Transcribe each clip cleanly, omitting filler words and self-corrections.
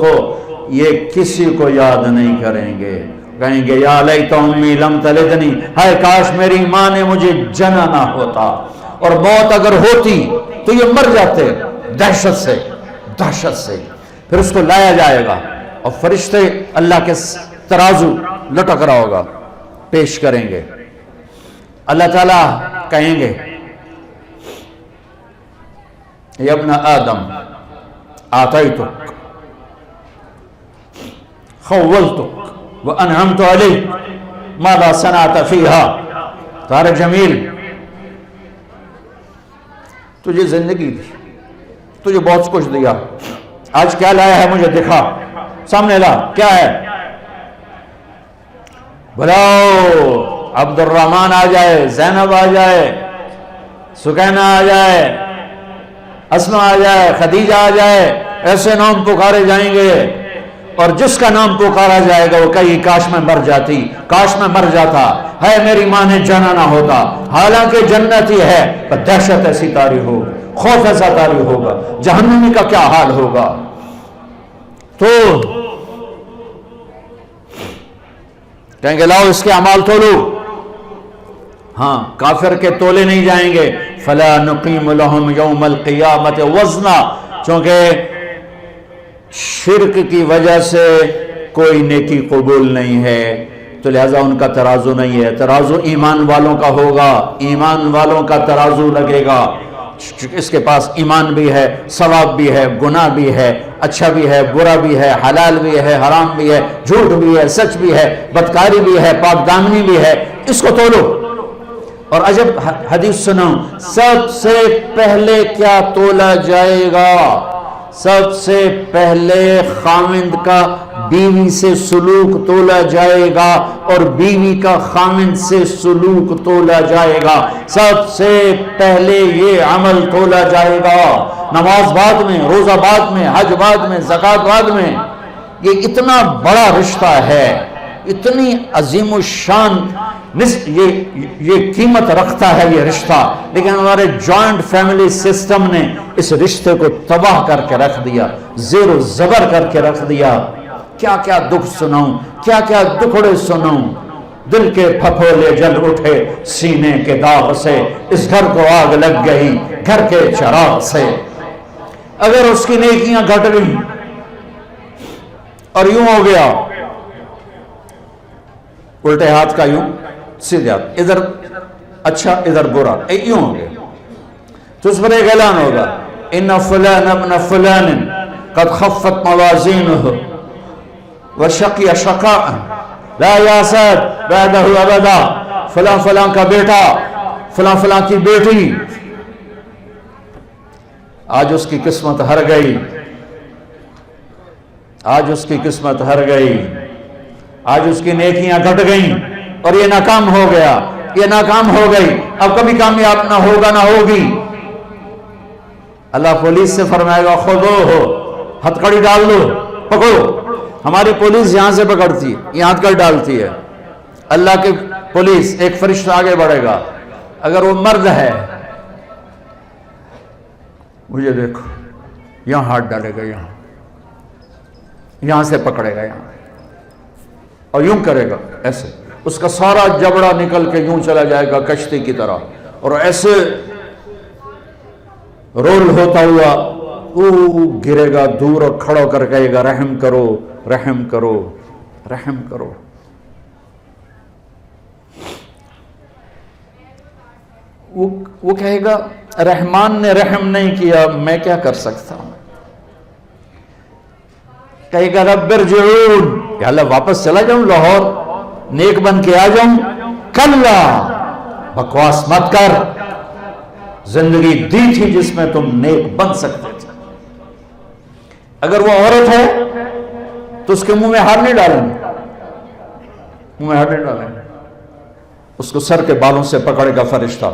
ہو یہ کسی کو یاد نہیں کریں گے، کہیں گے یا لیت امی لم تلدنی، ہائے کاش میری ماں نے مجھے جنا نہ ہوتا، اور موت اگر ہوتی تو یہ مر جاتے دہشت سے۔ پھر اس کو لایا جائے گا اور فرشتے اللہ کے ترازو لٹک رہا ہوگا، پیش کریں گے۔ اللہ تعالیٰ کہیں گے یا ابن آدم آتیتک خولتک وانعمت علیک ماذا صنعت فیہا، طارق جمیل تجھے زندگی دی، تجھے بہت کچھ دیا، آج کیا لایا ہے مجھے دکھا، سامنے لا، کیا ہے؟ بلاؤ عبد الرحمن آ جائے، زینب آ جائے، سکینہ آ جائے، اسماء آ جائے، خدیجہ آ جائے، ایسے نام پکارے جائیں گے، اور جس کا نام پکارا جائے گا وہ کہیں کاش میں مر جاتی، کاش میں مر جاتا، ہے میری ماں نے جانا نہ ہوتا، حالانکہ جنتی ہے پر دہشت ایسی طاری ہو، خوف ایسا طاری ہوگا، جہنمی کا کیا حال ہوگا۔ تو کہیں گے لاؤ اس کے اعمال تولو، ہاں کافر کے تولے نہیں جائیں گے، فلا نقیم لهم یوم القیامت وزنا، چونکہ شرک کی وجہ سے کوئی نیکی قبول نہیں ہے، تو لہذا ان کا ترازو نہیں ہے، ترازو ایمان والوں کا ہوگا، ایمان والوں کا ترازو لگے گا، اس کے پاس ایمان بھی ہے، ثواب بھی ہے، گناہ بھی ہے، اچھا بھی ہے، برا بھی ہے، حلال بھی ہے، حرام بھی ہے، جھوٹ بھی ہے، سچ بھی ہے، بدکاری بھی ہے، پاک دامنی بھی ہے، اس کو تولو۔ اور عجب حدیث سنو، سب سے پہلے کیا تولا جائے گا؟ سب سے پہلے خاوند کا بیوی سے سلوک تولا جائے گا، اور بیوی کا خاوند سے سلوک تولا جائے گا، سب سے پہلے یہ عمل تولا جائے گا، نماز بعد میں، روزہ بعد میں، حج بعد میں، زکوٰۃ بعد میں۔ یہ اتنا بڑا رشتہ ہے، اتنی عظیم الشان یہ قیمت رکھتا ہے یہ رشتہ، لیکن ہمارے جوائنٹ فیملی سسٹم نے اس رشتے کو تباہ کر کے رکھ دیا، زیر و زبر کر کے رکھ دیا۔ کیا کیا دکھ سناؤں، کیا کیا دکھڑے سناؤں، دل کے پھپھولے جل اٹھے سینے کے داغ سے، اس گھر کو آگ لگ گئی گھر کے چراغ سے۔ اگر اس کی نیکیاں گھٹ گئی اور یوں ہو گیا، الٹے ہاتھ کا یوں، سیدھے ہاتھ، ادھر اچھا ادھر برا، یوں ہو گیا، تو اس پر ایک اعلان ہوگا، ان فلان ابن فلان قد خفت موازینہ وشقی شقاء لا یاسد بعدہ ابدا، فلاں فلاں کا بیٹا، فلاں فلاں کی بیٹی آج اس کی قسمت ہر گئی، آج اس کی قسمت ہر گئی، آج اس کی نیکیاں گھٹ گئیں اور یہ ناکام ہو گیا، یہ ناکام ہو گئی، اب کبھی کامیاب نہ ہوگا نہ ہوگی۔ اللہ پولیس سے فرمائے گا خودو ہو، ہتھ کڑی ڈال دو، پکڑو۔ ہماری پولیس یہاں سے پکڑتی ہے، یہ ہتھ کڑی ڈالتی ہے، اللہ کی پولیس ایک فرشتہ آگے بڑھے گا، اگر وہ مرد ہے مجھے دیکھو، یہاں ہاتھ ڈالے گا، یہاں سے پکڑے گا، یہاں اور یوں کرے گا ایسے، اس کا سارا جبڑا نکل کے یوں چلا جائے گا کشتی کی طرح، اور ایسے رول ہوتا ہوا گرے گا دور اور کھڑا کر کہے گا رحم کرو، رحم کرو، رحم کرو۔ وہ کہے گا رحمان نے رحم نہیں کیا، میں کیا کر سکتا ہوں؟ کہے گا رب ارجعون، کہ اللہ واپس چلا جاؤں لاہور، نیک بن کے آ جاؤں؟ کلا، بکواس مت کر، زندگی دی تھی جس میں تم نیک بن سکتے تھے۔ اگر وہ عورت ہے تو اس کے منہ میں ہار نہیں ڈالیں، منہ میں ہار نہیں ڈالیں، اس کو سر کے بالوں سے پکڑے گا فرشتہ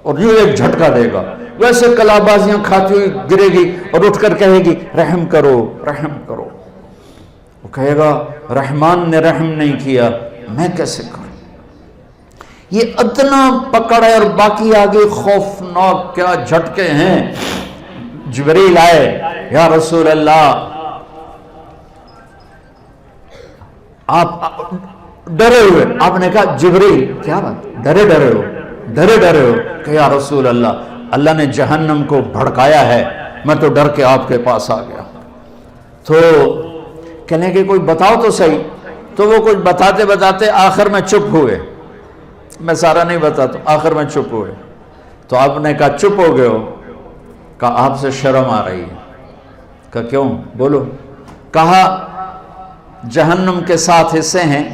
اور یوں ایک جھٹکا دے گا، ویسے کلابازیاں کھاتی ہوئی گرے گی اور اٹھ کر کہے گی رحم کرو، رحم کرو۔ وہ کہے گا رحمان نے رحم نہیں کیا، میں کیسے کروں؟ یہ ادنا پکڑ ہے، اور باقی آگے خوفناک کیا جھٹکے ہیں۔ جبریل آئے، یا رسول اللہ آپ ڈرے ہوئے، آپ نے کہا جبریل کیا بات، ڈرے ہو کہ یا رسول اللہ نے جہنم کو بھڑکایا ہے، میں تو ڈر کے آپ کے پاس آ گیا۔ تو کہنے کہ کوئی بتاؤ تو صحیح، تو وہ کچھ بتاتے آخر میں چپ ہوئے، میں سارا نہیں بتاتا، آخر میں چپ ہوئے۔ تو آپ نے کہا چپ ہو گئے ہو؟ کہا آپ سے شرم آ رہی ہے۔ کہا کیوں؟ بولو۔ کہا جہنم کے 7 حصے ہیں،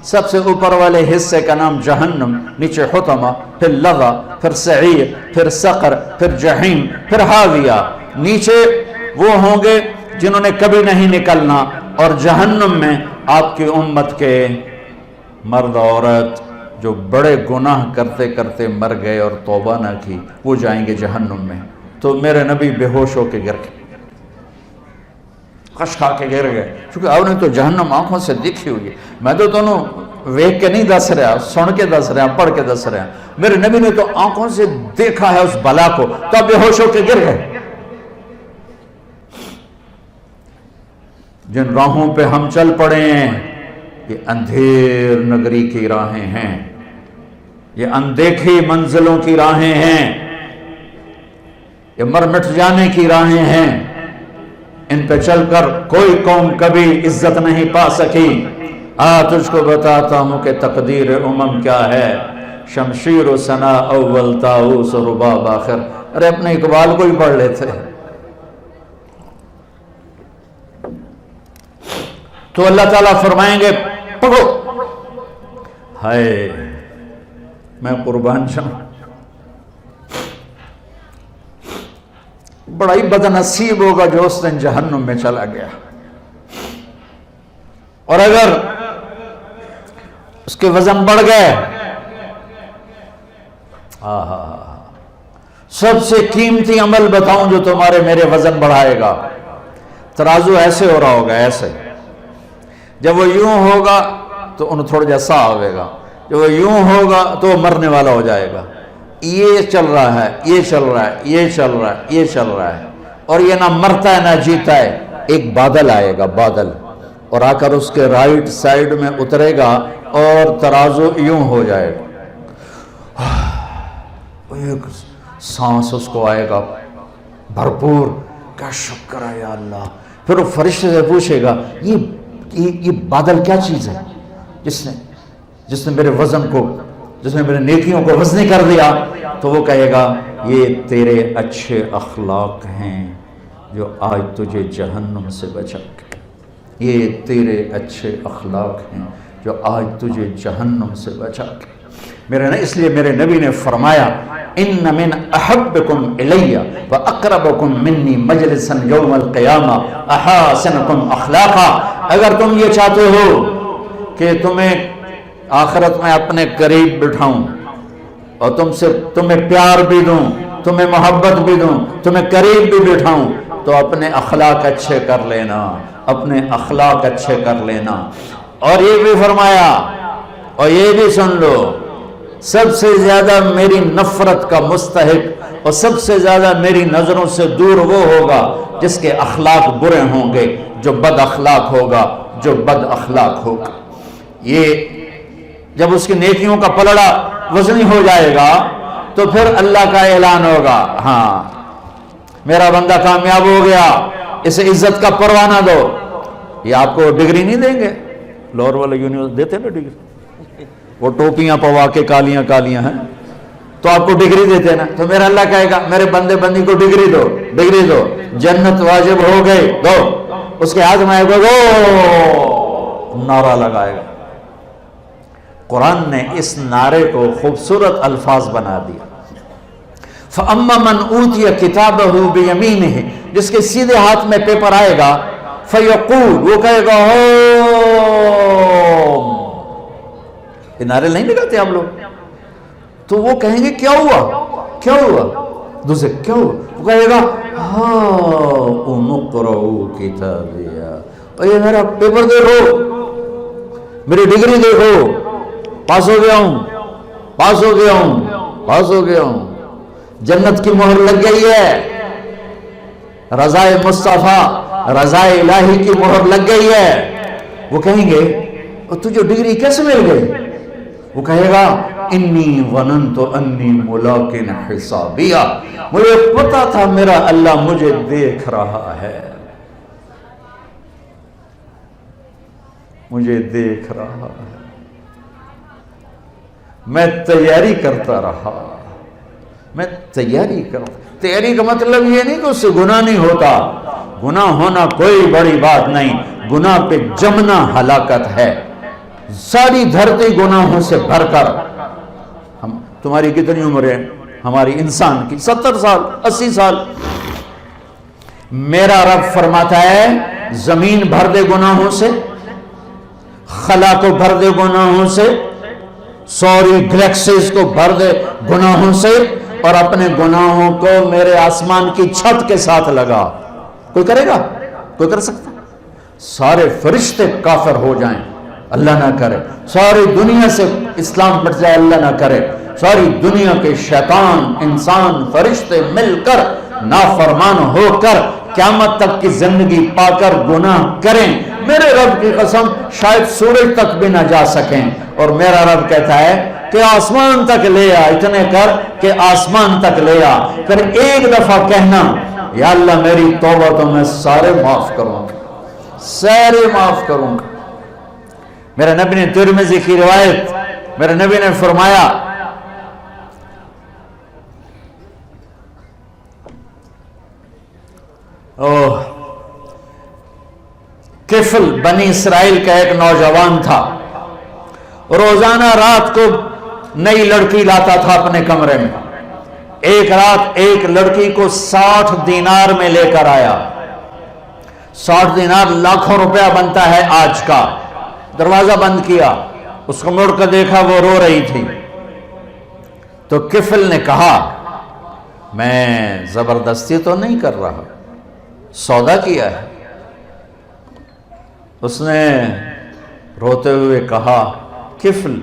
سب سے اوپر والے حصے کا نام جہنم، نیچے حطمہ، پھر لظہ، پھر سعیر، پھر سقر، پھر جہیم، پھر حاویہ۔ نیچے وہ ہوں گے جنہوں نے کبھی نہیں نکلنا، اور جہنم میں آپ کی امت کے مرد عورت جو بڑے گناہ کرتے کرتے مر گئے اور توبہ نہ کی، وہ جائیں گے جہنم میں۔ تو میرے نبی بے ہوش ہو کے گر گئے، خش کھا کے گر گئے، چونکہ آپ نے تو جہنم آنکھوں سے دیکھی ہوئی ہے، میں تو دونوں ویک کے نہیں دس رہا، سن کے دس رہا، پڑھ کے دس رہا، میرے نبی نے تو آنکھوں سے دیکھا ہے اس بلا کو، تو بے ہوش ہو کے گر گئے۔ جن راہوں پہ ہم چل پڑے ہیں یہ اندھیر نگری کی راہیں ہیں، یہ اندیکھی منزلوں کی راہیں ہیں، یہ مر مٹ جانے کی راہیں ہیں، ان پہ چل کر کوئی قوم کبھی عزت نہیں پا سکی۔ تجھ کو بتاتا ہوں کہ تقدیر امم کیا ہے، شمشیر و ثنا اول، طاؤس و رباب آخر۔ ارے اپنے اقبال کو ہی پڑھ لیتے۔ تو اللہ تعالیٰ فرمائیں گے پکڑو، ہائے میں قربان جاؤں، بڑا ہی بدنصیب ہوگا جو اس دن جہنم میں چلا گیا۔ اور اگر اس کے وزن بڑھ گئے، سب سے قیمتی عمل بتاؤں جو تمہارے میرے وزن بڑھائے گا، ترازو ایسے ہو رہا ہوگا، ایسے، جب وہ یوں ہوگا تو انہوں تھوڑا جیسا آوے گا، جب وہ یوں ہوگا تو وہ مرنے والا ہو جائے گا۔ یہ چل رہا ہے، یہ چل رہا ہے، یہ چل رہا ہے، یہ چل رہا ہے، اور یہ نہ مرتا ہے نہ جیتا ہے۔ ایک بادل آئے گا، بادل، اور آ کر اس کے رائٹ سائیڈ میں اترے گا اور ترازو یوں ہو جائے گا، ایک سانس اس کو آئے گا بھرپور، کیا شکر ہے یا اللہ۔ پھر وہ فرشتے سے پوچھے گا یہ بادل کیا چیز ہے جس نے میرے وزن کو، جس نے میرے نیکیوں کو وزنی کر دیا؟ تو وہ کہے گا یہ تیرے اچھے اخلاق ہیں جو آج تجھے جہنم سے بچا کے، یہ تیرے اچھے اخلاق ہیں جو آج تجھے جہنم سے بچا کے۔ اس لیے میرے نبی نے فرمایا ان من احبکم الی واقربکم منی مجلسا یوم القیامہ احاسنکم اخلاقا۔ اگر تم یہ چاہتے ہو کہ تمہیں آخرت میں اپنے قریب بٹھاؤں اور تمہیں پیار بھی دوں، تمہیں محبت بھی دوں، تمہیں قریب بھی بٹھاؤں، تو اپنے اخلاق اچھے کر لینا، اپنے اخلاق اچھے کر لینا۔ اور یہ بھی فرمایا، اور یہ بھی سن لو، سب سے زیادہ میری نفرت کا مستحق اور سب سے زیادہ میری نظروں سے دور وہ ہوگا جس کے اخلاق برے ہوں گے، جو بد اخلاق ہوگا، جو بد اخلاق ہوگا۔ یہ جب اس کی نیکیوں کا پلڑا وزنی ہو جائے گا تو پھر اللہ کا اعلان ہوگا، ہاں میرا بندہ کامیاب ہو گیا، اسے عزت کا پروانہ دو۔ یہ آپ کو ڈگری نہیں دیں گے، لاہور والے یونیورسٹی دیتے نا ڈگری، وہ ٹوپیاں پوا کے کالیاں کالیاں ہیں تو آپ کو ڈگری دیتے نا۔ تو میرا اللہ کہے گا میرے بندے بندی کو ڈگری دو، ڈگری دو، جنت واجب ہو گئی، دو۔ اس کے ہاتھ میں آئے گا، نعرہ لگائے گا۔ قرآن نے اس نعرے کو خوبصورت الفاظ بنا دیا، فَأَمَّا مَنْ أُوتِيَ كِتَابَهُ بِيَمِينِهِ، جس کے سیدھے ہاتھ میں پیپر آئے گا، فَيَقُولُ، وہ کہے گا ہوم۔ یہ نعرے نہیں لگاتے آپ لوگ؟ تو وہ کہیں گے کیا ہوا، کیا ہوا؟ دوسرے کیا ہوا؟ وہ کہے گا هَاؤمُ اقْرَءُوا كِتَابِيَهْ، اور یہ میرا پیپر دیکھو، میری ڈگری دیکھو، پاس ہو گیا ہوں، پاس ہو گیا ہوں، پاس ہو گیا ہوں، جنت کی مہر لگ گئی ہے، رضائے مصطفیٰ، رضائے الہی کی مہر لگ گئی ہے۔ وہ کہیں گے تجھے ڈگری کیسے مل گئی؟ وہ کہے گا انی ظننت انی ملاقٍ حسابیہ، مجھے پتا تھا میرا اللہ مجھے دیکھ رہا ہے، مجھے دیکھ رہا ہے، میں تیاری کرتا رہا، میں تیاری کرتا۔ تیاری کا مطلب یہ نہیں کہ اس سے گناہ نہیں ہوتا، گناہ ہونا کوئی بڑی بات نہیں، گناہ پہ جمنا ہلاکت ہے۔ ساری دھرتی گناہوں سے بھر کر، تمہاری کتنی عمر ہے ہماری انسان کی؟ 70 سال 80 سال۔ میرا رب فرماتا ہے زمین بھر دے گناہوں سے، خلا کو بھر دے گناہوں سے، سوری گلیکسیز کو بھر دے گناہوں سے، اور اپنے گناہوں کو میرے آسمان کی چھت کے ساتھ لگا۔ کوئی کرے گا؟ کوئی کر سکتا؟ سارے فرشتے کافر ہو جائیں، اللہ نہ کرے، ساری دنیا سے اسلام بٹ جائے، اللہ نہ کرے، ساری دنیا کے شیطان انسان فرشتے مل کر نافرمان ہو کر قیامت تک کی زندگی پا کر گناہ کریں، میرے رب کی قسم شاید سورج تک بھی نہ جا سکیں، اور میرا رب کہتا ہے کہ آسمان تک لے آ، اتنے کر کہ آسمان تک لے آ، پھر ایک دفعہ کہنا یا اللہ میری توبہ تو میں سارے معاف کروں گا، سارے معاف کروں گا۔ میرے نبی نے ترمذی کی روایت، میرے نبی نے فرمایا کفل بنی اسرائیل کا ایک نوجوان تھا، روزانہ رات کو نئی لڑکی لاتا تھا اپنے کمرے میں۔ ایک رات ایک لڑکی کو 60 دینار میں لے کر آیا، 60 دینار لاکھوں روپیہ بنتا ہے آج کا۔ دروازہ بند کیا، اس کو مڑ کر دیکھا، وہ رو رہی تھی، تو کفل نے کہا میں زبردستی تو نہیں کر رہا، سودا کیا ہے۔ اس نے روتے ہوئے کہا کفل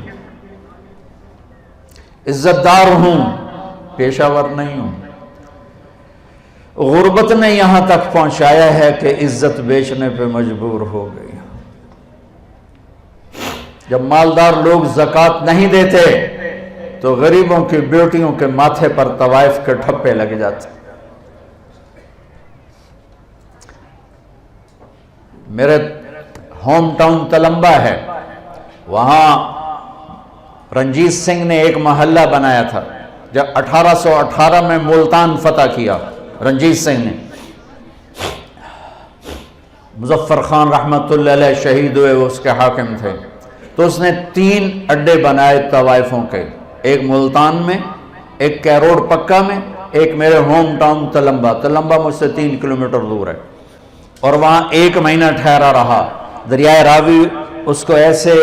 عزت دار ہوں، پیشہ ور نہیں ہوں، غربت نے یہاں تک پہنچایا ہے کہ عزت بیچنے پہ مجبور ہو گئی۔ جب مالدار لوگ زکوٰۃ نہیں دیتے تو غریبوں کی بیٹیوں کے ماتھے پر طوائف کے ٹھپے لگ جاتے۔ میرے ہوم ٹاؤن تلمبا ہے، وہاں رنجیت سنگھ نے ایک محلہ بنایا تھا، جب 1818 میں ملتان فتح کیا رنجیت سنگھ نے، مظفر خان رحمت اللہ علیہ شہید ہوئے، وہ اس کے حاکم تھے، تو اس نے 3 اڈے بنائے طوائفوں کے، ایک ملتان میں، ایک کیروڑ پکا میں، ایک میرے ہوم ٹاؤن تلمبا۔ تلمبا مجھ سے 3 کلومیٹر دور ہے، اور وہاں 1 مہینہ ٹھہرا رہا۔ دریائے راوی اس کو ایسے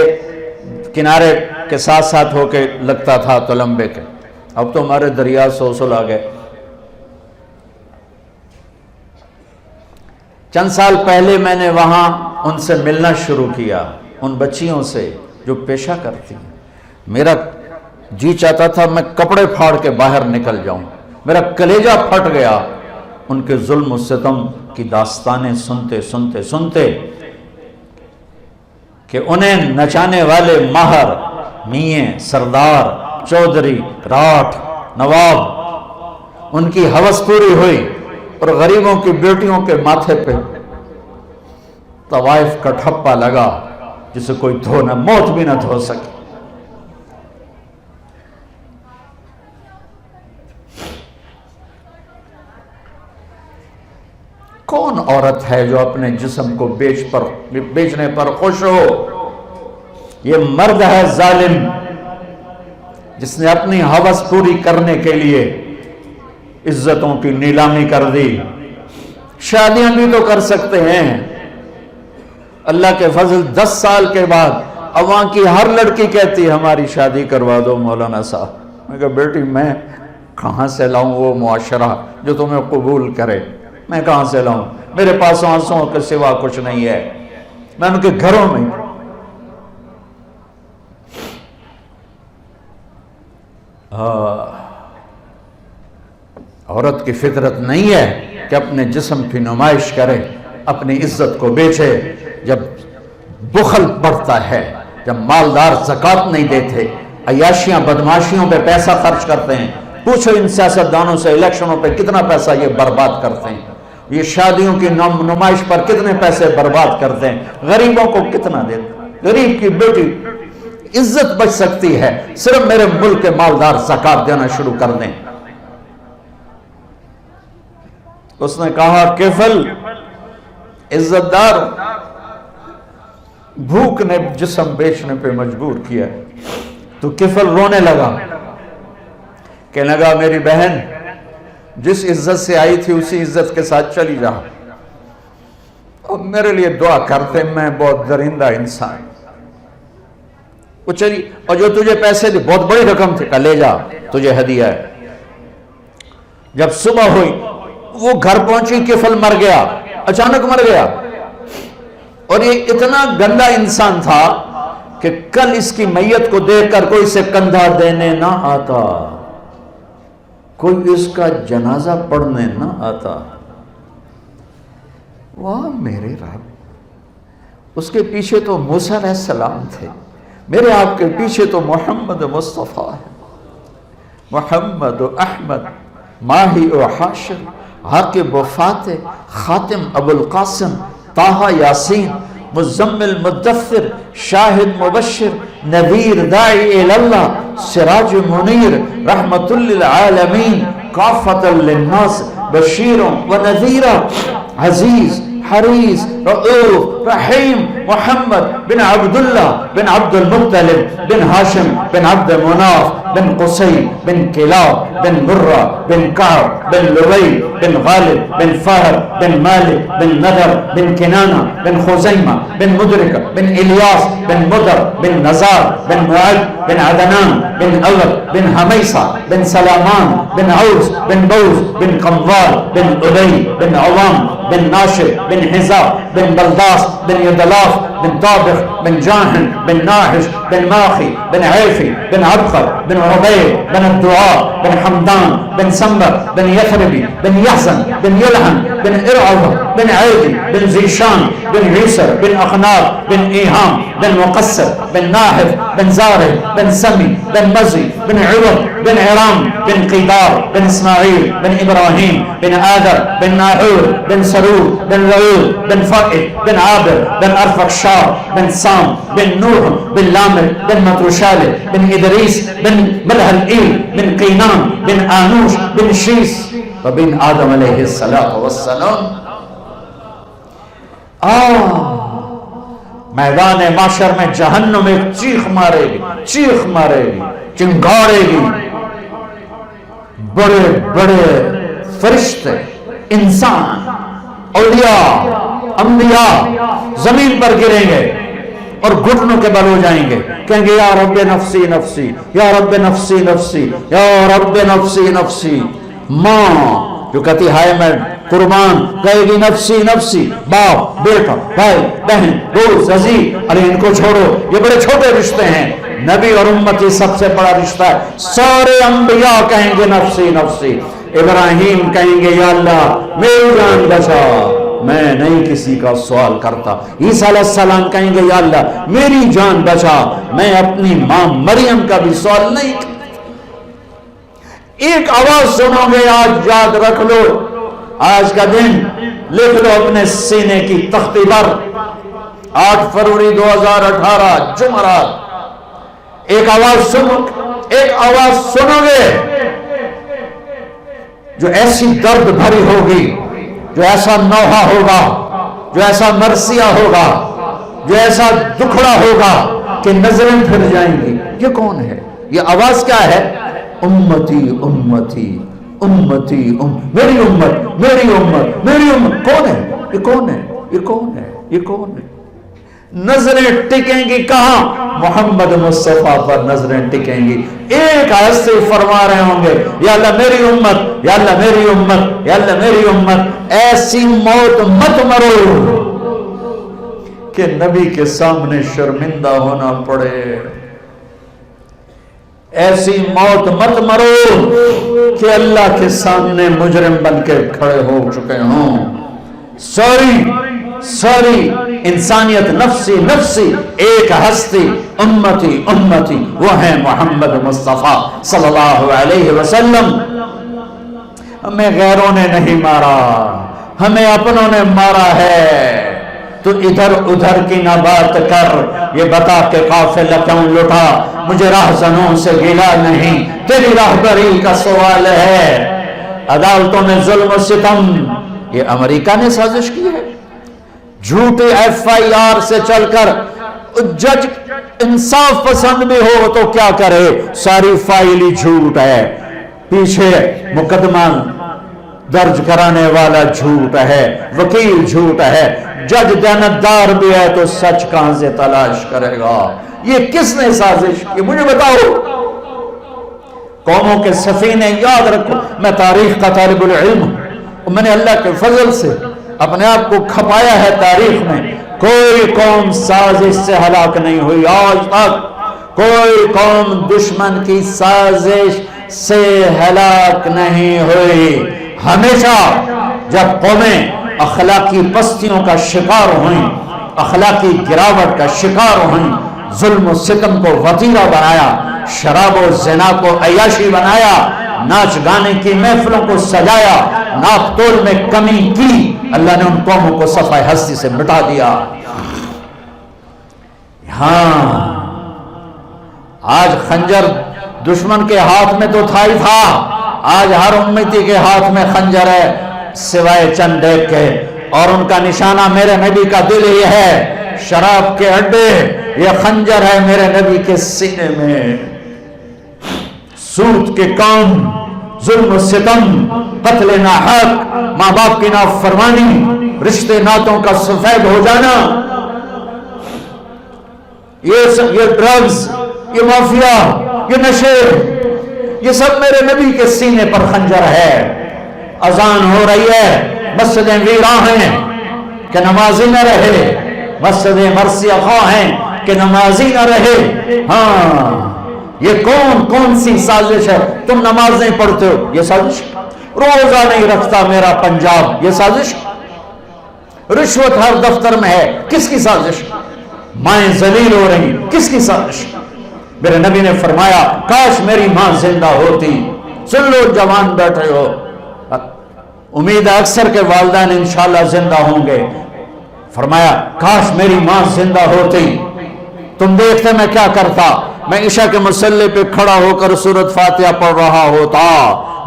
کنارے کے ساتھ ساتھ ہو کے لگتا تھا تلمبے کے، اب تو ہمارے دریا سوسل آ گئے۔ چند سال پہلے میں نے وہاں ان سے ملنا شروع کیا، ان بچیوں سے جو پیشہ کرتی ہیں۔ میرا جی چاہتا تھا میں کپڑے پھاڑ کے باہر نکل جاؤں، میرا کلیجہ پھٹ گیا ان کے ظلم و ستم کی داستانیں سنتے سنتے سنتے، کہ انہیں نچانے والے ماہر، میاں، سردار، چودھری، راٹھ، نواب، ان کی ہوس پوری ہوئی، اور غریبوں کی بیٹیوں کے ماتھے پہ طوائف کا ٹھپا لگا جسے کوئی دھو نہ، موت بھی نہ دھو سکے۔ کون عورت ہے جو اپنے جسم کو بیچنے پر خوش ہو؟ یہ مرد ہے ظالم جس نے اپنی ہوس پوری کرنے کے لیے عزتوں کی نیلامی کر دی۔ شادیاں بھی تو کر سکتے ہیں، اللہ کے فضل 10 سال کے بعد اب وہاں کی ہر لڑکی کہتی ہے ہماری شادی کروا دو مولانا صاحب۔ میں کہا بیٹی میں کہاں سے لاؤں وہ معاشرہ جو تمہیں قبول کرے؟ میں کہاں سے لاؤں؟ میرے پاس آنسوں کے سوا کچھ نہیں ہے، میں ان کے گھروں میں۔ عورت کی فطرت نہیں ہے کہ اپنے جسم کی نمائش کرے، اپنی عزت کو بیچے۔ جب بخل بڑھتا ہے، جب مالدار زکوٰۃ نہیں دیتے، عیاشیاں بدماشیوں پہ پیسہ خرچ کرتے ہیں، پوچھو ان سیاستدانوں سے الیکشنوں پہ کتنا پیسہ یہ برباد کرتے ہیں، یہ شادیوں کی نمائش پر کتنے پیسے برباد کرتے ہیں، غریبوں کو کتنا دیتے ہیں۔ غریب کی بیٹی عزت بچ سکتی ہے صرف میرے ملک کے مالدار زکوٰۃ دینا شروع کر دیں۔ اس نے کہا کفل عزت دار، بھوک نے جسم بیچنے پہ مجبور کیا، تو کفل رونے لگا، کہنے لگا میری بہن جس عزت سے آئی تھی اسی عزت کے ساتھ چلی جا، اور میرے لیے دعا کرتے، میں بہت درندہ انسان۔ وہ چلی، اور جو تجھے پیسے دی بہت بڑی رقم تھی، کہا لے جا تجھے ہدیہ ہے۔ جب صبح ہوئی وہ گھر پہنچی، کفل مر گیا، اچانک مر گیا، اور یہ اتنا گندا انسان تھا کہ کل اس کی میت کو دیکھ کر کوئی سے کندھا دینے نہ آتا، کوئی اس کا جنازہ پڑھنے نہ آتا۔ واہ میرے رب، اس کے پیچھے تو موسیٰ علیہ السلام تھے، میرے آپ کے پیچھے تو محمد مصطفیٰ ہے، محمد و احمد، ماہی و حاشر، عاقب و فاتح، خاتم ابو القاسم، طٰہٰ یاسین، مزمل مدثر، شاہد مبشر، نذیر داعی اللہ، سراج منیر، رحمت للعالمین، کافۃ للناس، بشیر و نذیر، عزیز حریص رؤوف رحیم، محمد بن عبداللہ بن عبد المطلب بن ہاشم بن عبد مناف بن قصی بن کلاب بن مرہ بن کعب بن لؤی بن غالب بن فہر بن مالک بن نذر بن کنانہ بن خزیمہ بن مدرک بن الیاس بن مدر بن نزار بن معد بن عدنان بن اول بن حمیصہ بن سلامان بن عوس بن بوز بن قموال بن ابی بن عوام بن ناشر بن حزاب بن بلداس بن یدلاف بن طابخ بن جاہن بن ناحش بن ماخی بن عیفی بن عبقر بن عبید بن الدعاء بن حمدان بن سمبر بن یثربی بن یحزن بن یلحن بن ارعوہ بن عیدی بن زیشان بن عیسر بن اخناب بن ایہام بن مقصر بن ناحف بن زارع بن سمی بن مزی بن عوض بن عرام بن قیدار بن اسماعیل بن ابراہیم بن آدر بن ناحور بن سرور بن رعود بن فائد بن عابر بن ارفقشار بن سام بن نوح بن لامر بن متروشال بن ادریس بن ملحل بن قینان بن آنوش بن شیس وبن آدم علیہ السلام۔ میدان معاشر میں جہنم ایک چیخ مارے گی، چیخ مارے گی، چنگاڑے گی، بڑے بڑے فرشتے، انسان، اولیاء، انبیاء زمین پر گریں گے اور گھٹنوں کے بل ہو جائیں گے، کہیں گے یا رب نفسی نفسی، یا رب نفسی نفسی، یا رب نفسی نفسی۔ ماں جو کہتی ہائے میں قربان، کہے گی نفسی نفسی، باپ بیٹا بھائی بہن دوست عزیز، ارے ان کو چھوڑو، یہ بڑے چھوٹے رشتے ہیں، نبی اور امتی سب سے بڑا رشتہ ہے۔ سارے انبیاء کہیں گے نفسی نفسی، ابراہیم کہیں گے یا اللہ میری جان بچا، میں نہیں کسی کا سوال کرتا۔ عیسیٰ علیہ السلام کہیں گے یا اللہ میری جان بچا، میں اپنی ماں مریم کا بھی سوال نہیں کرتا۔ ایک آواز سنو گے، آج یاد رکھ لو، آج کا دن لکھ لو اپنے سینے کی تختی پر، 8 فروری 2018 جمعرات، ایک آواز سنو، ایک آواز سنو گے جو ایسی درد بھری ہوگی، جو ایسا نوحہ ہوگا، جو ایسا مرثیہ ہوگا، جو ایسا دکھڑا ہوگا کہ نظریں پھر جائیں گی۔ یہ کون ہے؟ یہ آواز کیا ہے؟ امتی امتی امتی میری امت میری امت میری امت۔ کون ہے یہ؟ کون ہے یہ؟ کون ہے یہ؟ کون ہے؟ نظریں ٹکیں گی کہاں؟ محمد مصطفیٰ پر نظریں ٹکیں گی۔ ایک آیت سے فرما رہے ہوں گے یا اللہ میری امت، یا اللہ میری امت، یا اللہ میری امت۔ ایسی موت مت مرو کہ نبی کے سامنے شرمندہ ہونا پڑے، ایسی موت مت مرو کہ اللہ کے سامنے مجرم بن کے کھڑے ہو چکے ہوں۔ سوری انسانیت نفسی نفسی، ایک ہستی امتی امتی، وہ ہے محمد مصطفیٰ صلی اللہ علیہ وسلم۔ ہمیں غیروں نے نہیں مارا، ہمیں اپنوں نے مارا ہے۔ تو ادھر ادھر کی نہ بات کر، یہ بتا کہ قافلہ کیوں لٹا، مجھے راہزنوں سے گلا نہیں، تیری راہبری کا سوال ہے۔ عدالتوں میں ظلم و ستم، یہ امریکہ نے سازش کی ہے۔ جھوٹے FIR سے چل کر جج انصاف پسند بھی ہو تو کیا کرے، ساری فائل ہی جھوٹ ہے، پیچھے مقدمہ درج کرانے والا جھوٹ ہے، وکیل جھوٹ ہے، جج دیانتدار بھی ہے تو سچ کہاں سے تلاش کرے گا؟ یہ کس نے سازش کی، مجھے بتاؤ۔ قوموں کے سفینے، یاد رکھو میں تاریخ کا طالب العلم ہوں، میں نے اللہ کے فضل سے اپنے آپ کو کھپایا ہے تاریخ میں، کوئی قوم سازش سے ہلاک نہیں ہوئی آج تک، کوئی قوم دشمن کی سازش سے ہلاک نہیں ہوئی۔ ہمیشہ جب قومیں اخلاقی پستیوں کا شکار ہوئیں، اخلاقی گراوٹ کا شکار ہوئیں، ظلم و ستم کو وتیرہ بنایا، شراب و زنا کو عیاشی بنایا، ناچ گانے کی محفلوں کو سجایا، ناپ تول میں کمی کی، اللہ نے ان قوموں کو صفحہ ہستی سے مٹا دیا۔ ہاں آج خنجر دشمن کے ہاتھ میں تو تھا ہی تھا، آج ہر امتی کے ہاتھ میں خنجر ہے سوائے چند ایک کے، اور ان کا نشانہ میرے نبی کا دل ہی ہے، شراب کے اڈے، یہ خنجر ہے میرے نبی کے سینے میں۔ سود کے کام، ظلم و ستم، قتل ناحق، ماں باپ کی نافرمانی، رشتے ناتوں کا سفید ہو جانا، یہ ڈرگز، یہ مافیا، یہ نشے، یہ سب میرے نبی کے سینے پر خنجر ہے۔ اذان ہو رہی ہے، مسجدیں ویراں ہیں کہ نمازی نہ رہے، مسجدیں مرثیہ خواہ ہیں کہ نمازی نہ رہے۔ ہاں یہ کون سی سازش ہے؟ تم نماز نہیں پڑھتے ہو، یہ سازش۔ روزہ نہیں رکھتا میرا پنجاب، یہ سازش۔ رشوت ہر دفتر میں ہے، کس کی سازش؟ مائیں ذلیل ہو رہی، کس کی سازش؟ میرے نبی نے فرمایا کاش میری ماں زندہ ہوتی۔ سن لو جوان بیٹھے ہو، امید ہے اکثر کے والدین انشاءاللہ زندہ ہوں گے، فرمایا کاش میری ماں زندہ ہوتی، تم دیکھتے میں کیا کرتا، میں عشاء کے مصلی پہ کھڑا ہو کر سورۃ فاتحہ پڑھ رہا ہوتا،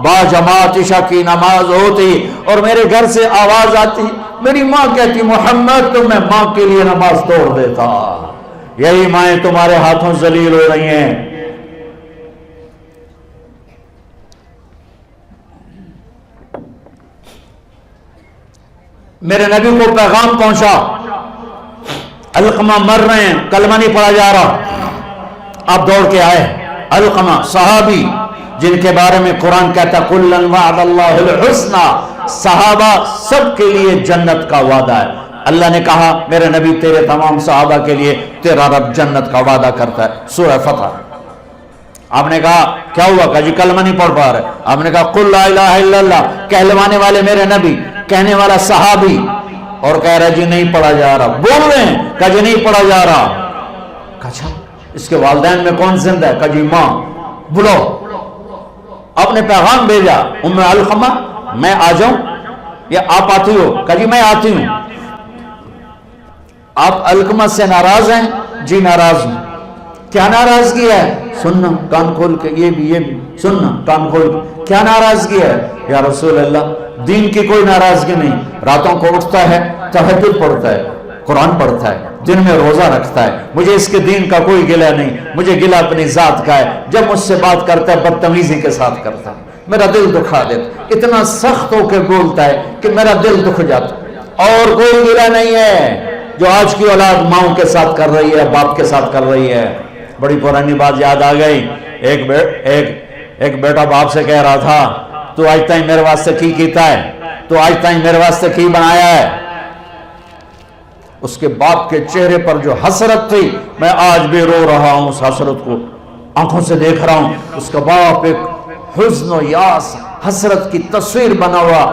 با جماعت عشاء کی نماز ہوتی اور میرے گھر سے آواز آتی، میری ماں کہتی محمد، تو میں ماں کے لیے نماز توڑ دیتا۔ یہی مائیں تمہارے ہاتھوں ذلیل ہو رہی ہیں۔ میرے نبی کو پیغام پہنچا، علقمہ مر رہے ہیں، کلمہ نہیں پڑھا جا رہا، آپ دوڑ کے آئے۔ علقمہ صحابی جن کے بارے میں قرآن کہتا ہے کُلًّا وعد اللہ الحسنى، صحابہ سب کے لیے جنت کا وعدہ ہے۔ اللہ نے کہا میرے نبی تیرے تمام صحابہ کے لیے تیرا رب جنت کا وعدہ کرتا ہے، سورہ فتح۔ آپ نے کہا کیا ہوا؟ کہا جی کلمہ نہیں پڑھ پا رہے۔ آپ نے کہا قل لا الہ الا اللہ، کہلوانے والے میرے نبی، کہنے والا صحابی، اور کہہ رہا جی نہیں پڑھا جا رہا، بول رہے ہیں، کہا جی نہیں پڑھا جا رہا۔ کہا اچھا اس کے والدین میں کون زندہ ہے؟ کہا جی ماں، بلو۔ آپ نے پیغام بھیجا ام علقمہ میں آ جاؤں یا آپ آتی ہو؟ کہا جی میں آتی ہوں۔ آپ علقمہ سے ناراض ہیں؟ جی ناراض ہوں۔ کیا ناراضگی ہے؟ سننا کان کھول کے، یہ بھی سننا کان کھول کے، کیا ناراضگی ہے؟ یا رسول اللہ دین کی کوئی ناراضگی نہیں، راتوں کو اٹھتا ہے، تہجد پڑھتا ہے، قرآن پڑھتا ہے، دن میں روزہ رکھتا ہے، مجھے اس کے دین کا کوئی گلہ نہیں، مجھے گلہ اپنی ذات کا ہے، جب مجھ سے بات کرتا ہے بدتمیزی کے ساتھ کرتا ہے، میرا دل دکھا دیتا، اتنا سخت ہو کے بولتا ہے کہ میرا دل دکھ جاتا، اور کوئی گلہ نہیں ہے جو آج کی اولاد ماؤں کے ساتھ کر رہی ہے، باپ کے ساتھ کر رہی ہے۔ بڑی پرانی بات یاد آ گئی، ایک بیٹا باپ سے کہہ رہا تھا تو آج تائیں میرے واسطے کی کیتا ہے، تو آج تائیں میرے واسطے کی بنایا ہے۔ اس کے باپ کے چہرے پر جو حسرت تھی، میں آج بھی رو رہا ہوں اس حسرت کو، آنکھوں سے دیکھ رہا ہوں۔ اس کا باپ ایک حزن و یاس، حسرت کی تصویر بنا ہوا،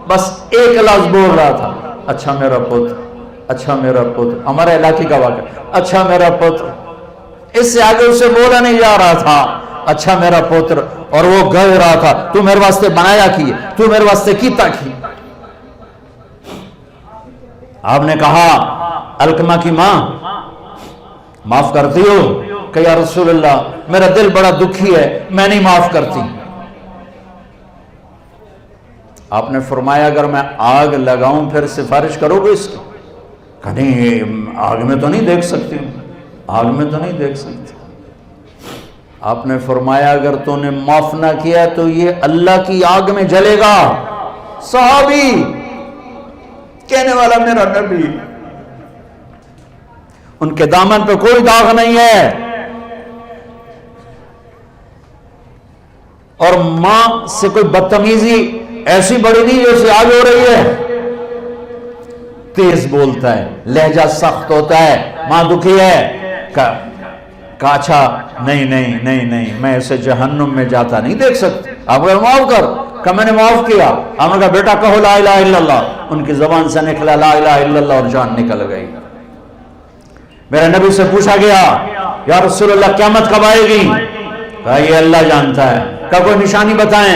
بس ایک لفظ بول رہا تھا، اچھا میرا پوت اچھا میرا پتر، ہمارے علاقے کا واقعہ، اچھا میرا پتر، اس سے آگے اسے بولا نہیں جا رہا تھا، اچھا میرا پتر، اور وہ کہہ رہا تھا تو میرے واسطے بنایا کی، تو میرے واسطے کیتا کی۔ آپ نے کہا علقمہ کی ماں معاف کرتی ہو؟ کہ یا رسول اللہ میرا دل بڑا دکھی ہے، میں نہیں معاف کرتی۔ آپ نے فرمایا اگر میں آگ لگاؤں پھر سفارش کرو گے اس کی؟ کہ نہیں، آگ میں تو نہیں دیکھ سکتی، آگ میں تو نہیں دیکھ سکتی۔ آپ نے فرمایا اگر تو نے معاف نہ کیا تو یہ اللہ کی آگ میں جلے گا۔ صحابی کہنے والا میرا نبی، ان کے دامن پہ کوئی داغ نہیں ہے، اور ماں سے کوئی بدتمیزی ایسی بڑی نہیں جیسے آج ہو رہی ہے۔ تیز بولتا ہے، لہجہ سخت ہوتا ہے، ماں دکھی ہے، کہا اچھا نہیں میں اسے جہنم میں جاتا نہیں دیکھ سکتی، آپ کو معاف کر۔ کہ میں نے معاف کیا۔ آپ نے کہا بیٹا کہو لا الہ الا اللہ۔ ان کی زبان سے نکلا لا الہ الا اللہ اور جان نکل گئی۔ میرے نبی سے پوچھا گیا یا رسول اللہ قیامت کب آئے گی؟ کہا یہ اللہ جانتا ہے۔ کہا کوئی نشانی بتائیں۔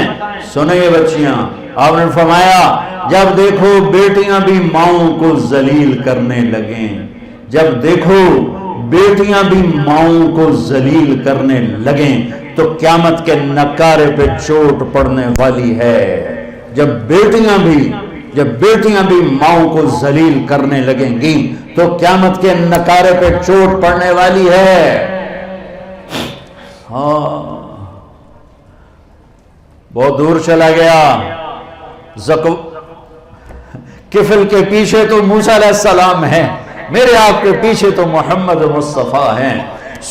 سنیں بچیاں، آپ نے فرمایا جب دیکھو بیٹیاں بھی ماؤں کو ذلیل کرنے لگیں، جب دیکھو بیٹیاں بھی ماؤں کو ذلیل کرنے لگیں تو قیامت کے نکارے پہ چوٹ پڑنے والی ہے۔ جب بیٹیاں بھی ماؤں کو ذلیل کرنے لگیں گی تو قیامت کے نکارے پہ چوٹ پڑنے والی ہے۔ ہاں بہت دور چلا گیا۔ کفل کے پیچھے تو موسیٰ علیہ السلام ہیں، میرے آپ کے پیچھے تو محمد مصطفیٰ ہیں۔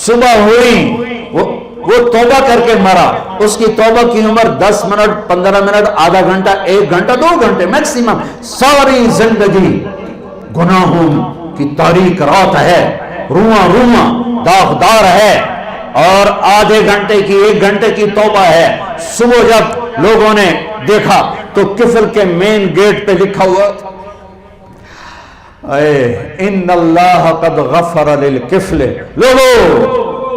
صبح ہوئی وہ توبہ کر کے مرا، اس کی توبہ کی عمر 10 منٹ 15 منٹ آدھا گھنٹہ 1 گھنٹہ 2 گھنٹے میکسیمم، ساری زندگی گناہوں کی تاریک رات ہے، رواں داغدار ہے، اور آدھے گھنٹے کی 1 گھنٹے کی توبہ ہے۔ صبح جب لوگوں نے دیکھا تو کفل کے مین گیٹ پہ لکھا ہوا ان اللہ قد غفر للکفل، لوگوں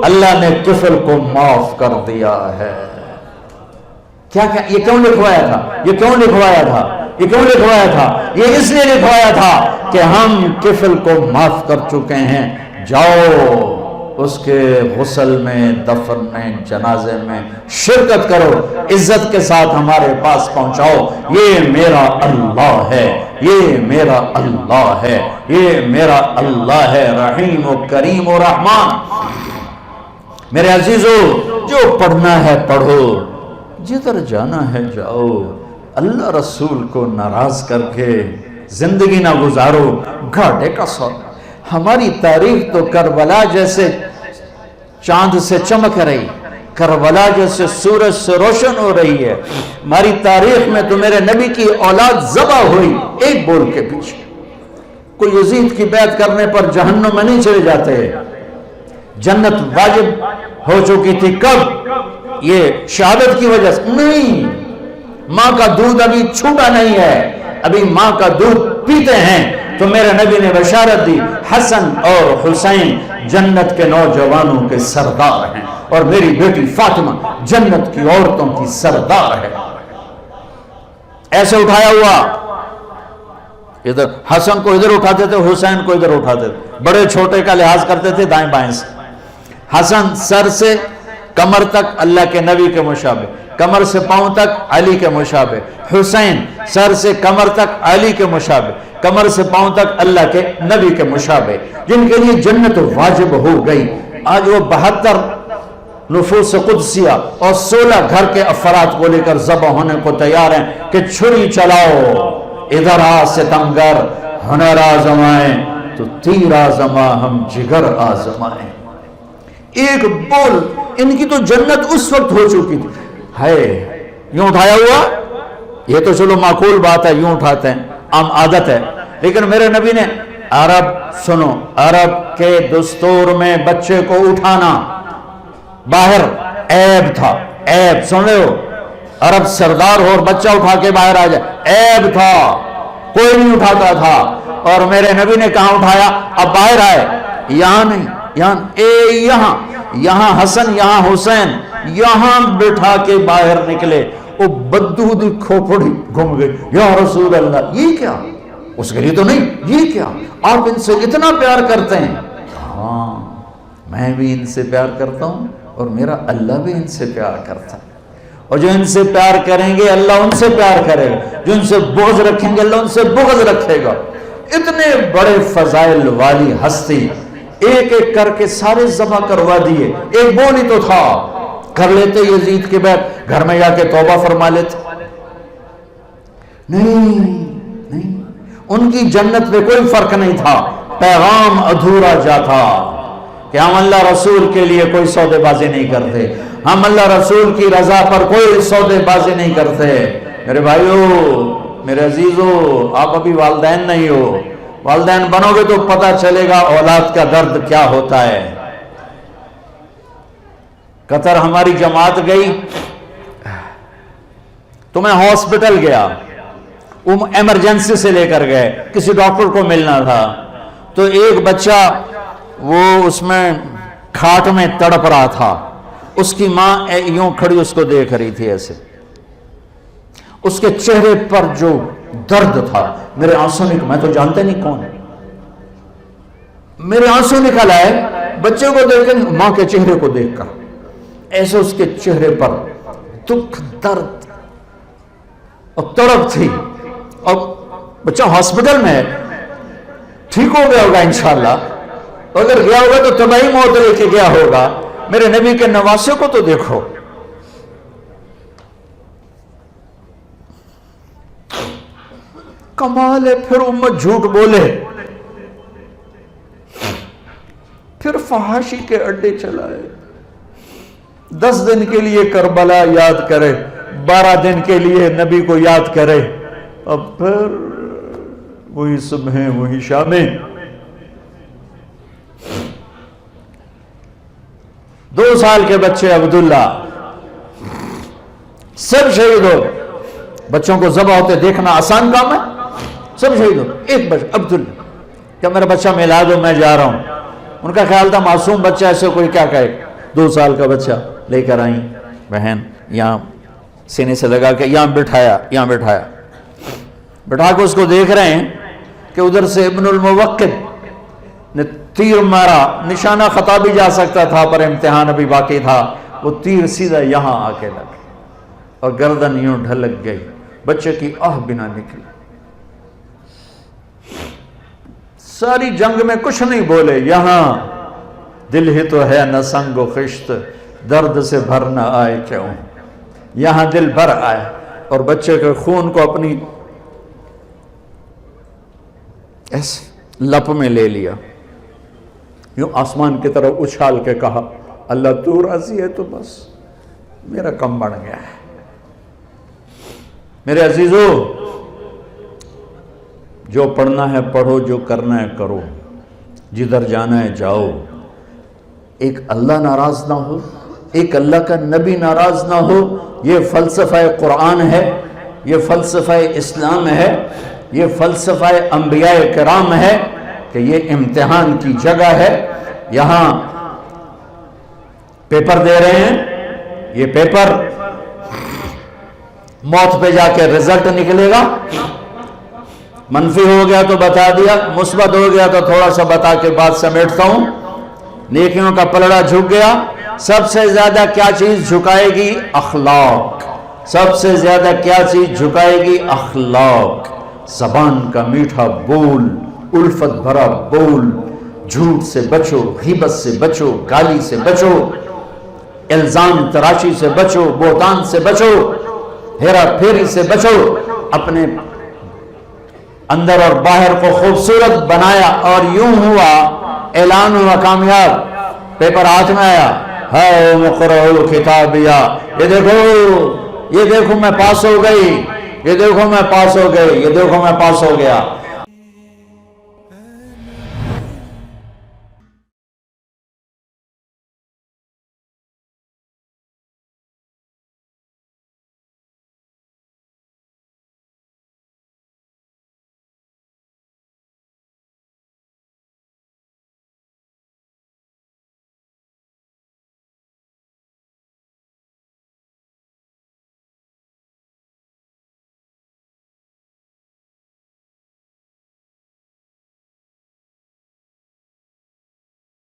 اللہ نے کفل کو معاف کر دیا ہے۔ کیا یہ کیوں لکھوایا تھا؟ یہ اس لیے لکھوایا تھا کہ ہم کفل کو معاف کر چکے ہیں، جاؤ اس کے غسل میں، دفن میں، جنازے میں شرکت کرو، عزت کے ساتھ ہمارے پاس پہنچاؤ۔ یہ میرا اللہ ہے، یہ میرا اللہ ہے، یہ میرا اللہ ہے، رحیم و کریم و رحمان۔ میرے عزیزو، جو پڑھنا ہے پڑھو، جدھر جانا ہے جاؤ، اللہ رسول کو ناراض کر کے زندگی نہ گزارو، گھاٹے کا سودا۔ ہماری تاریخ تو کربلا جیسے چاند سے چمک رہی، کربلا جیسے سورج سے روشن ہو رہی ہے۔ ہماری تاریخ میں تو میرے نبی کی اولاد ذبح ہوئی ایک بول کے پیچھے۔ کوئی یزید کی بیعت کرنے پر جہنم میں نہیں چلے جاتے، جنت واجب ہو چکی تھی۔ کب؟ یہ شہادت کی وجہ سے نہیں، ماں کا دودھ ابھی چھوٹا نہیں ہے، ابھی ماں کا دودھ پیتے ہیں۔ تو میرے نبی نے بشارت دی حسن اور حسین جنت کے نوجوانوں کے سردار ہیں، اور میری بیٹی فاطمہ جنت کی عورتوں کی سردار ہے۔ ایسے اٹھایا ہوا، ادھر حسن کو ادھر اٹھاتے تھے، حسین کو ادھر اٹھاتے تھے، بڑے چھوٹے کا لحاظ کرتے تھے دائیں بائیں سے۔ حسن سر سے کمر تک اللہ کے نبی کے مشابہ، کمر سے پاؤں تک علی کے مشابہ، حسین سر سے کمر تک علی کے مشابہ، کمر سے پاؤں تک اللہ کے نبی کے مشابہ، جن کے لیے جنت واجب ہو گئی۔ آج وہ 72 نفوس قدسیہ اور 16 گھر کے افراد کو لے کر ذبح ہونے کو تیار ہیں کہ چھری چلاؤ، ادھر آ ستمگر، ہنر آزمائیں تو تیر آزما ہم جگر آزمائیں۔ ایک بول، ان کی تو جنت اس وقت ہو چکی تھی۔ ہے یوں اٹھایا ہوا، یہ تو چلو معقول بات ہے، یوں اٹھاتے ہیں، عام عادت ہے، لیکن میرے نبی نے عرب، سنو، عرب کے دستور میں بچے کو اٹھانا باہر عیب تھا، عیب، سن لے ہو، عرب سردار ہو اور بچہ اٹھا کے باہر آ جائے، عیب تھا، کوئی نہیں اٹھاتا تھا۔ اور میرے نبی نے کہاں اٹھایا؟ اب باہر آئے، یہاں نہیں، یہاں حسن، یہاں حسین، یہاں بٹھا کے باہر نکلے۔ وہ بددودی کھوپڑی گھوم گئی، یا رسول اللہ یہ کیا؟ اس کے لیے تو نہیں، یہ کیا آپ ان سے اتنا پیار کرتے ہیں؟ ہاں میں بھی ان سے پیار کرتا ہوں اور میرا اللہ بھی ان سے پیار کرتا ہے، اور جو ان سے پیار کریں گے اللہ ان سے پیار کرے گا، جو ان سے بغض رکھیں گے اللہ ان سے بغض رکھے گا۔ اتنے بڑے فضائل والی ہستی، ایک ایک کر کے سارے ذبح کروا دیے، ایک بول ہی تو تھا، کر لیتے یزید کے بعد گھر میں جا کے توبہ فرما لیتے۔ نہیں، ان کی جنت میں کوئی فرق نہیں تھا، پیغام ادھورا جاتا کہ ہم اللہ رسول کے لیے کوئی سودے بازی نہیں کرتے، ہم اللہ رسول کی رضا پر کوئی سودے بازی نہیں کرتے۔ میرے بھائیو، میرے عزیزو، آپ ابھی والدین نہیں ہو، والدین بنو گے تو پتہ چلے گا اولاد کا درد کیا ہوتا ہے۔ قطر ہماری جماعت گئی تو میں ہاسپٹل گیا، ایمرجنسی سے لے کر گئے، کسی ڈاکٹر کو ملنا تھا، تو ایک بچہ وہ اس میں کھاٹ میں تڑپ رہا تھا، اس کی ماں یوں کھڑی اس کو دیکھ رہی تھی ایسے، اس کے چہرے پر جو درد تھا، میرے آنسو نکل، میں تو جانتے نہیں کون، میرے آنسو نکل آئے بچے کو دیکھ کر، ماں کے چہرے کو دیکھ کر، ایسے اس کے چہرے پر دکھ، درد اور تڑپ تھی، اور بچہ ہاسپٹل میں ٹھیک ہو گیا ہوگا انشاءاللہ، اگر گیا ہوگا تو طبعی موت لے کے گیا ہوگا۔ میرے نبی کے نواسے کو تو دیکھو، کمال ہے، پھر امت جھوٹ بولے، پھر فحاشی کے اڈے چلائے، 10 دن کے لیے کربلا یاد کرے، 12 دن کے لیے نبی کو یاد کرے، اب پھر وہی صبحیں وہی شامیں۔ 2 سال کے بچے عبداللہ سب شہید ہو، بچوں کو ذبح ہوتے دیکھنا آسان کام ہے، سب شہید ہو، ایک بچہ عبداللہ، کیا میرا بچہ ملا دو میں جا رہا ہوں، ان کا خیال تھا معصوم بچہ ایسے کوئی کیا کہے، 2 سال کا بچہ لے کر آئیں بہن، یہاں سینے سے لگا کے یہاں بٹھایا، بٹھا کے اس کو دیکھ رہے ہیں کہ ادھر سے ابن الموقد نے تیر مارا، نشانہ خطا بھی جا سکتا تھا پر امتحان ابھی باقی تھا، وہ تیر سیدھا یہاں آ کے لگا اور گردن یوں ڈھلک گئی، بچے کی آہ بنا نکلی۔ ساری جنگ میں کچھ نہیں بولے، یہاں دل ہی تو ہے نہ سنگ و خشت، درد سے بھر نہ آئے کیوں، یہاں دل بھر آئے، اور بچے کے خون کو اپنی ایسے لپ میں لے لیا، یوں آسمان کی طرف اچھال کے کہا، اللہ تو راضی ہے تو بس میرا کم بڑھ گیا ہے۔ میرے عزیزو، جو پڑھنا ہے پڑھو، جو کرنا ہے کرو، جدھر جانا ہے جاؤ، ایک اللہ ناراض نہ ہو، ایک اللہ کا نبی ناراض نہ ہو، یہ فلسفہ قرآن ہے، یہ فلسفہ اسلام ہے، یہ فلسفہ انبیاء کرام ہے کہ یہ امتحان کی جگہ ہے، یہاں پیپر دے رہے ہیں، یہ پیپر موت پہ جا کے رزلٹ نکلے گا، منفی ہو گیا تو بتا دیا، مثبت ہو گیا تو تھوڑا سا بتا کے بات سمیٹتا ہوں۔ نیکیوں کا پلڑا جھک گیا، سب سے زیادہ کیا چیز جھکائے گی؟ اخلاق۔ سب سے زیادہ کیا چیز جھکائے گی؟ اخلاق۔ زبان کا میٹھا بول، الفت بھرا بول، جھوٹ سے بچو، غیبت سے بچو، گالی سے بچو، الزام تراشی سے بچو، بہتان سے بچو، ہیرا پھیری سے بچو، اپنے اندر اور باہر کو خوبصورت بنایا، اور یوں ہوا، اعلان ہوا کامیاب، پیپر ہاتھ میں آیا، ہاؤ مقرؤ کتابیہ، یہ دیکھو میں پاس ہو گئی، یہ دیکھو میں پاس ہو گئی، یہ دیکھو میں پاس ہو گیا۔